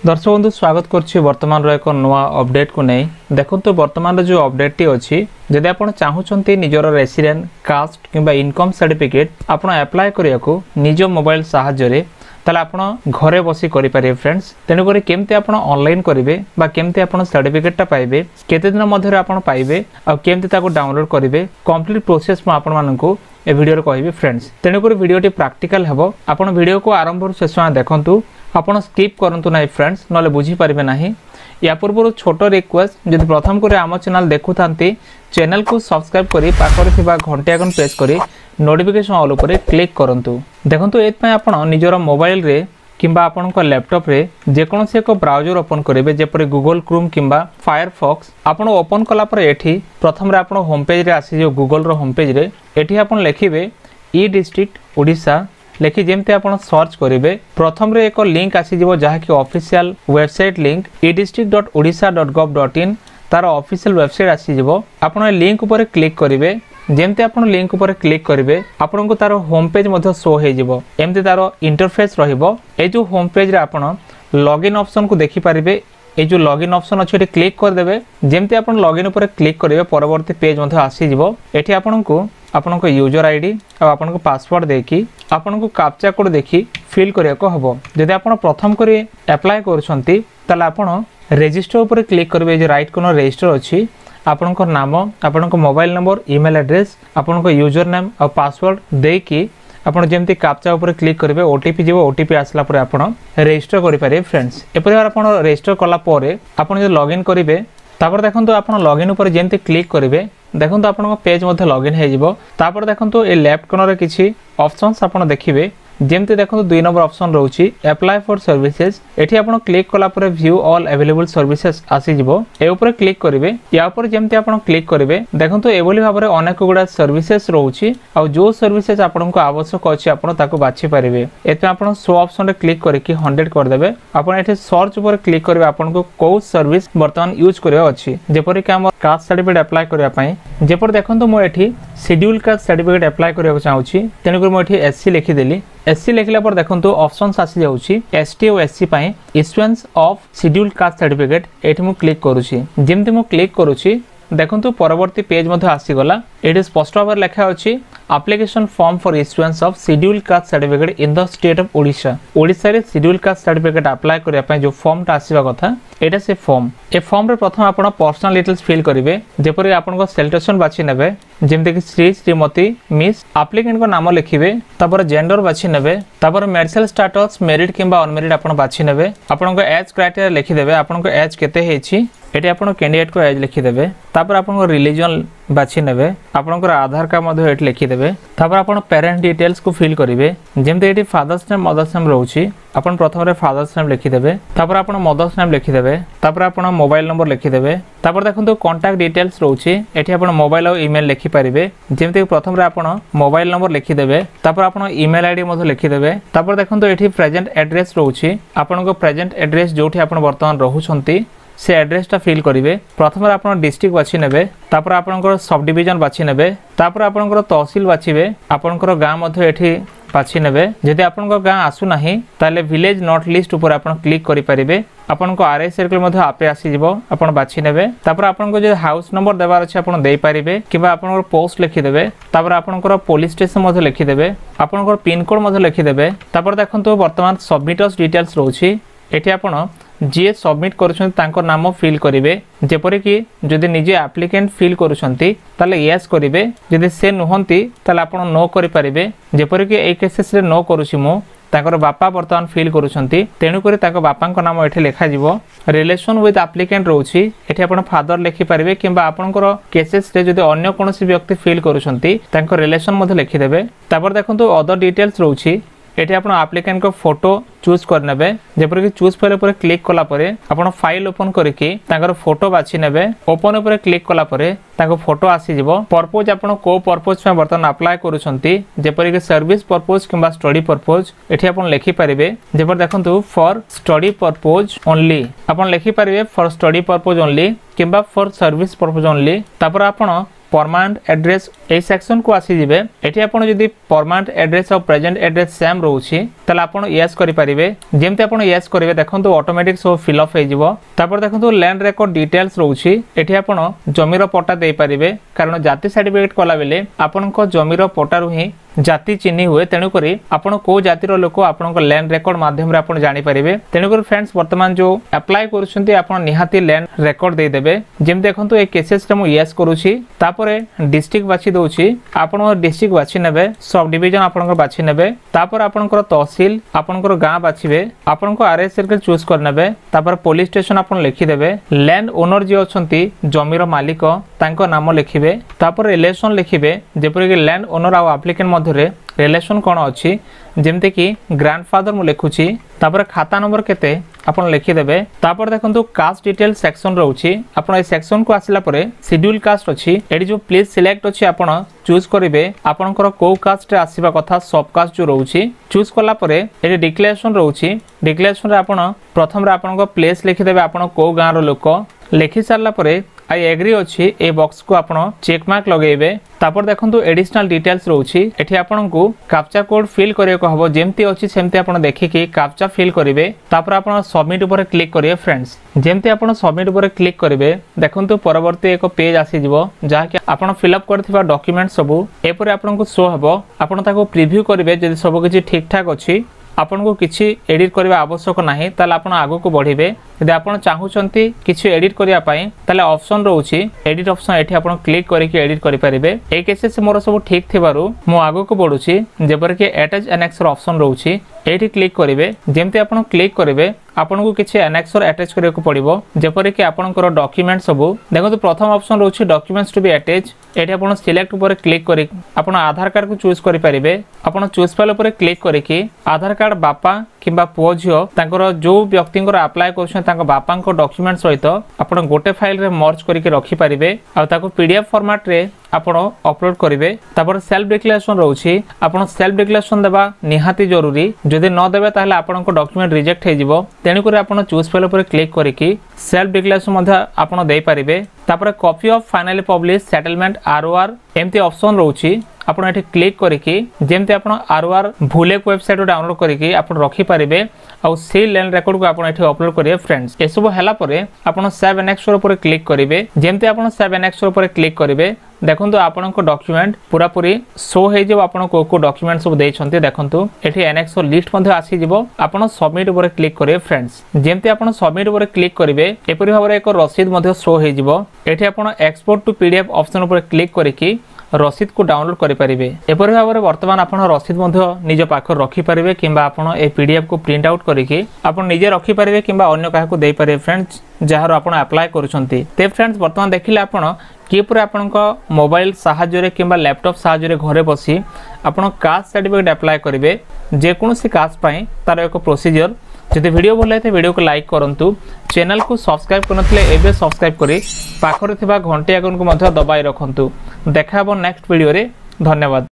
दर्शक बंधु स्वागत करुच्ची वर्तमान एक नुआ अपडेट को नहीं देखो तो वर्तमान जो अपडेट टी अच्छी जदि आप चाहूँगी निजर रेसिडेंट कास्ट किंबा इनकम सर्टिफिकेट आप अप्लाई करने को निज मोबाइल साहाय्य ताले आपण घरे बसी करि पारे फ्रेंड्स तेणुक केमती आप ऑनलाइन करेंगे केमती आप सर्टिफिकेटा पाइबे केते दिन मध्य आप पाइबे आ केमती ताको डाउनलोड करेंगे कंप्लीट प्रोसेस मैं आपको ए वीडियो कहबी फ्रेंड्स तेणुक वीडियोटी प्रैक्टिकल हेबो आपण वीडियो को आरंभ शेष देखंतु आपण स्किप करंतु नाही फ्रेंड्स नले बुझी पारिबे नाही या पूर्व छोट रिक्वेस्ट जदि प्रथम करे आम चैनल देखु थांती चैनल को सब्सक्राइब करी पाखरे थिबा घंटी आइकन प्रेस करी नोटिफिकेशन ऑल ऊपर क्लिक करंतु देखंतु एत पय आपण निजर मोबाइल रे किंबा आपण को लैपटॉप रे जेकोनोसी एक ब्राउजर ओपन करेबे जेपरि गूगल क्रोम किंबा फायरफॉक्स आपण ओपन कला पर एठी प्रथम रे आपण होम पेज रे आसी जो गूगल रो होम पेज रे एठी आपण लिखिबे ई डिस्ट्रिक्ट ओडिशा लेखि जेमते आपण सर्च करेंगे प्रथम रे एक लिंक आसी जिवो जहा कि ऑफिशियल वेबसाइट लिंक edist.odisha.gov.in तार ऑफिशियल वेबसाइट आसी जिवो आपण लिंक ऊपर क्लिक करेंगे जेमते आपण लिंक ऊपर क्लिक करेंगे आपण को तार होम पेज मध्य शो हे जिवो एमते तार इंटरफेस रहिबो ए जो होम पेज रे आपण लॉगिन ऑप्शन को देखि पारिबे ए जो लॉगिन ऑप्शन अछि एटी क्लिक कर देबे जेमते आपण लॉगिन ऊपर क्लिक करेंगे परवर्ती पेज मध्य आसी जिवो एठी आपण को यूजर आईडी और आपन को पासवर्ड देकी आपन को कैप्चा कोड देखी फिल करिया को हबो जदि आपन प्रथम करी अप्लाई करछंती तले आपन रजिस्टर ऊपर क्लिक करबे जे राइट कोन रजिस्टर अछि आपन को नाम आपन को मोबाइल नंबर ईमेल एड्रेस आपन को यूजर नेम और पासवर्ड देकी आपन जेमती कैप्चा ऊपर क्लिक करबे ओटीपी जीवो ओटीपी आसला पर आपन रजिस्टर करि पारे फ्रेंड्स एपर आपन रजिस्टर कला परे आपन जे लॉगिन करिवे तापर देखंतु आपन लॉगिन ऊपर जेमती क्लिक करिवे देखंतु आपन पेज मध्य लॉगिन हे जिवो तापर देखंतु ए लेफ्ट कॉर्नर रे किछि ऑप्शंस आपन देखिबे जेमते देखंतु 2 नंबर ऑप्शन रहउची अप्लाई फॉर सर्विसेज एठी आपन क्लिक कला पर व्यू ऑल अवेलेबल सर्विसेज आसी जिवो ए ऊपर क्लिक करिवे या ऊपर जेमते आपन क्लिक करिवे देखंतु एबोली भाबरे अनेक गुडा सर्विसेज रहउची आ जो सर्विसेज आपन को आवश्यक अछि आपन ताको बाछि परिबे एते आपन शो ऑप्शन रे क्लिक करके 100 कर देबे आपन एठी सर्च ऊपर क्लिक करबे आपन को को सर्विस वर्तमान यूज करबा अछि जेपरि कि हम कास्ट सर्टिफिकेट अप्लाई करबा पई जेपर देखंतु मो एठी शेड्यूल कास्ट सर्टिफिकेट अप्लाई करबा चाहूची तेनु कर मो एठी एससी लिखि देली एससी लिखला पर देखंतु ऑप्शंस आसी जाउची एसटी और एससी पई issuance of schedule caste certificate एठी मु क्लिक करूची जेमते मु क्लिक करूची देखंतु परवर्ती पेज मध्ये आसी गला एठी स्पष्ट भाବରେ लेखा अछि application form for issuance of schedule caste certificate in the state of Odisha Odisha रे शेड्यूल कास्ट सर्टिफिकेट अप्लाई करिया पय जो फॉर्म ता आसीबा कथा एटा से फॉर्म ए फॉर्म रे प्रथम आपण पर्सनल डिटेल्स फिल करिवे जेपरि आपण को सेलेक्शन बाछि नेबे जेमते कि श्री श्रीमती मिस एप्लीकेंट को नाम लिखिबे तापर जेंडर बाछि नेबे तापर मैरिटल स्टेटस मैरिड किंबा अनमैरिड आपण बाछि नेबे आपण को एज क्राइटेरिया लिखि देबे आपण को एज केते हेछि एटी आपण कैंडिडेट को एज लिखि देबे तापर आपण को रिलीजन बाछि नेबे आपण को आधार कार्ड मध्ये एटी लिखि देबे तापर आपण पेरेंट डिटेल्स को फिल करिवे जेमते एटी फादर्स नेम मदर्स नेम रहउछि आपण प्रथम रे फादर्स नेम लिखि देबे तापर आपण मदर्स नेम लिखि देबे तापर आपण मोबाइल नंबर लिखि देबे तापर देखंतु कांटेक्ट डिटेल्स रहउछि एटी आपण मोबाइल और ईमेल लिखि परिबे जेमते प्रथम रे आपण मोबाइल नंबर लिखि देबे तापर आपण ईमेल आईडी मध्ये लिखि देबे तापर देखंतु एटी प्रेजेंट एड्रेस रहउछि आपण को प्रेजेंट एड्रेस जोठी आपण वर्तमान रहउछंती से एड्रेस टा फिल करिवे प्रथम आपण डिस्ट्रिक्ट बाछि नेबे तापर आपनकर सब डिवीजन बाछि नेबे तापर आपनकर तहसील बाछिबे आपनकर गां मध्ये एठी बाछि नेबे जदि आपनकर गां आसु नाही ताले विलेज नॉट लिस्ट ऊपर आपण क्लिक करि परिबे आपनको आरआई सर्कल मध्ये आपे आसी जिवो आपण बाछि नेबे तापर आपनको जे हाउस नंबर देबार अछि आपण देई परिबे किबा आपनकर पोस्ट लिखि देबे तापर आपनकर पुलिस स्टेशन मध्ये लिखि देबे आपनकर पिन कोड मध्ये लिखि देबे तापर देखंतु वर्तमान सबमिटर्स डिटेल्स रहउछि एठी आपण जे सबमिट करूछन तांको नाम फिल करिवे जेपरि कि जदि निजे एप्लीकेंट फिल करूछंती ताले यस करिवे जदि से नहंती ताले आपण नो करि परिबे जेपरि कि ए केसेस रे नो करूछि मो ताकर बापा वर्तमान फिल करूछंती तेनु करी ताको बापांको नाम एठी लेखा जिवो रिलेशन विथ एप्लीकेंट रहउछि एठी आपण फादर लिखि परिबे किबा आपनकर केसेस रे जदि अन्य कोनोसी व्यक्ति फिल करूछंती तांको रिलेशन मध्ये लिखि देबे तापर देखंतु अदर डिटेल्स रहउछि एठी आपण एप्लीकेंट को फोटो चूज कर नेबे जेपर कि चूज पले पर क्लिक कला परे आपण फाइल ओपन करके ताकर फोटो बाछि नेबे ओपन ऊपर क्लिक कला परे ताको फोटो आसी जिवो पर्पस आपण को पर्पस में बर्तन अप्लाई करूछंती जेपर कि सर्विस पर्पस किबा स्टडी पर्पस एठी आपण लिखि परिबे जेपर देखंतु फॉर स्टडी पर्पस ओनली आपण लिखि परिबे फॉर स्टडी पर्पस ओनली किबा फॉर सर्विस पर्पस ओनली तापर आपण परमानेंट एड्रेस ए सेक्शन को आसी जिवे एठी आपण जदी परमानेंट एड्रेस और प्रेजेंट एड्रेस सेम रहउछि तले आपण यस करि परिबे जेमते आपण यस करिवे देखंतु ऑटोमेटिक सब फिल अप हे जिवो तापर देखंतु लैंड रेकॉर्ड डिटेल्स रहउछि एठी आपण जमीर पट्टा दे परिबे कारण जाति सर्टिफिकेट कला बेले आपनको जमीर पट्टा ही जाति चिन्ह हुए तेणुकरी आपण को जातिर लोक आपण लैंड रेकॉर्ड माध्यम रे आपण जानि परिबे तेणुकरी फ्रेंड्स वर्तमान जो अप्लाई करूछंती आपण निहाती लैंड रेकॉर्ड दे देबे जेम देखंतु ए केसेस रे मु यस करूछि तापरे डिस्ट्रिक्ट बाछि दोछि आपण डिस्ट्रिक्ट बाछि नेबे सब डिवीजन आपण बाछि नेबे तापर आपण तहसील आपण गां बाछिबे आपण आरएस सर्कल चूज कर नेबे तापर पुलिस स्टेशन आपण लिखि देबे लैंड ओनर जे अछंती जमीर मालिक तांको नाम लिखिबे तापर रिलेशन लिखिबे जेपरि कि लैंड ओनर आ एप्लिकेंट मध्यरे रिलेशन कोन अछि जेमते कि ग्रैंडफादर मु लिखुछि तापर खाता नंबर केते आपण लिखि देबे तापर देखंतु कास्ट डिटेल सेक्शन रहउछि आपण ए सेक्शन को आसिला परे शेड्यूल कास्ट अछि एडी जो प्लीज सिलेक्ट अछि आपण चूज करिवे आपनकर को कास्ट रे आसीबा कथा सब कास्ट जो रहउछि चूज करला परे एडी डिक्लेरेशन रहउछि डिक्लेरेशन रे आपण प्रथम रे आपनको प्लेस लिखि देबे आपण को गां रो लोक लिखि सारला परे आई एग्री अछि ए बॉक्स को आपण चेक मार्क लगेबे तापर देखंतु एडिशनल डिटेल्स रहउछि एठी आपनको कैप्चा कोड फिल करियो को हबो जेमती अछि सेमती आपण देखि कि कैप्चा फिल करिवे तापर आपण सबमिट ऊपर क्लिक करिवे फ्रेंड्स जेमती आपण सबमिट ऊपर क्लिक करिवे देखंतु परवर्ती एक पेज आसी जिवो जहा कि आपण फिल अप करथिबा डॉक्यूमेंट सब एपरे आपनको शो हबो आपण ताको प्रीव्यू करिवे जदि सब किछि ठीक ठाक अछि आपन को किछि एडिट करबा आवश्यक नाही ताले आपण आगो को बढ़िबे यदि आपण चाहूचंती किछि एडिट करिया पई ताले ऑप्शन रहउछि एडिट ऑप्शन एठी आपण क्लिक करिके एडिट करि परिबे ए केसेस मोर सब ठीक थिबारु मो आगो को बढ़ुछि जेपर के अटैच एनेक्सर ऑप्शन रहउछि एठी क्लिक करिवे जेमते आपण क्लिक करिवे आपन को किछि एनेक्सर अटैच करिया को पड़िबो जेपर कि आपनकर डॉक्यूमेंट सब देखो प्रथम ऑप्शन रहउछि डॉक्यूमेंट्स टू बी अटैच एठी आपण सिलेक्ट ऊपर क्लिक करि आपण आधार कार्ड को चूज करि परिबे आपण चूज फाइल ऊपर क्लिक करिकि आधार कार्ड बापा किबा पुओ झियो तांकर जो व्यक्तिंकर अप्लाई करछन तांको बापांको डॉक्यूमेंट सहित आपण गोटे फाइल रे मर्ज करिके रखि परिबे आ ताको पीडीएफ फॉर्मेट रे आपण अपलोड करिवे तापर सेल्फ डिक्लेरेशन रहउछि आपण सेल्फ डिक्लेरेशन देबा निहाती जरूरी जदि न देबे ताहले आपनको डॉक्यूमेंट रिजेक्ट हे जिवो तेनु करे आपण चूज फाइल ऊपर क्लिक करिकि सेल्फ डिक्लेरेशन मध्ये आपण देई परिबे तापर copy of finally publish settlement ROR एमती ऑप्शन रहउछि आपण एठी क्लिक करिकि जेमते आपण आरओआर भूले वेबसाइट डाउनलोड करिकि आपण रखि परिबे आ से लैंड रेकॉर्ड को आपण एठी अपलोड करिवे फ्रेंड्स ए सब हला परे आपण सेव एनेक्सर ऊपर क्लिक करिवे जेमते आपण सेव एनेक्सर ऊपर क्लिक करिवे देखंतु आपनको डॉक्यूमेंट पूरा पूरी शो हे जे आपण को डॉक्यूमेंट सब देइ छन्ते देखंतु एठी एनेक्सर लिस्ट मध्ये आसी जिवो आपण सबमिट ऊपर क्लिक करिवे फ्रेंड्स जेमते आपण सबमिट ऊपर क्लिक करिवे एपरि भाबरे एक रसीद मध्ये शो हे जिवो एठी आपण एक्सपोर्ट टू पीडीएफ ऑप्शन ऊपर क्लिक करिकि रसीद को डाउनलोड करि परिबे एपरि भाबरे वर्तमान आपण रसीद मध्ये निज पाखर रखि परिबे किबा आपण ए पीडीएफ को प्रिंट आउट करिकि आपण निजे रखि परिबे किबा अन्य काहा को देइ परिबे फ्रेंड्स जहार आपण अप्लाई करूछंती ते फ्रेंड्स वर्तमान देखिले आपण किपुर आपनको मोबाइल सहाय्य रे किबा लैपटॉप सहाय्य रे घरे बसी आपण कास्ट सर्टिफिकेट अप्लाई करिवे जे कोनोसी कास्ट पई तार एक प्रोसीजर जदि वीडियो भल लागे वीडियो को लाइक करंतु चैनल को सब्सक्राइब करनथले एबे सब्सक्राइब करी पाखरे थिबा घंटी आइकन को मध्य दबाई रखंतु देखा हबो नेक्स्ट वीडियो रे धन्यवाद।